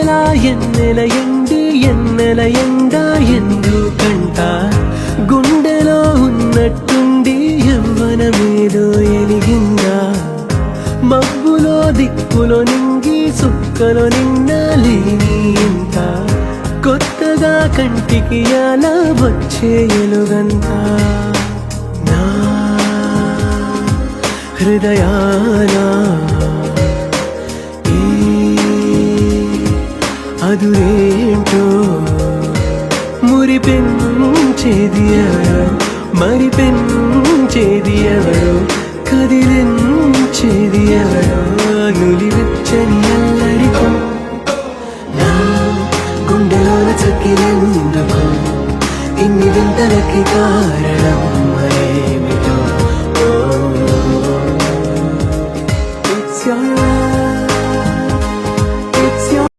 ఎన్నెలా ఎన్నెల ఎండి ఎన్నెల ఎండ ఎందుకంట గుండెలో ఉన్నట్టుండి యవ్వనమేదో ఎలిగిందా మబ్బులో దిక్కులో నింగి సుక్కలో నిన్నలేని ఇంత కొత్తగా కంటికి అలా వచ్చే ఎలుగంతా నా హృదయాన ఈ అదురేంటో మురిపెంచేది ఎవరో మరిపెంచేది ఎవరో కదిలించేది ఎవరో నులివెచ్చని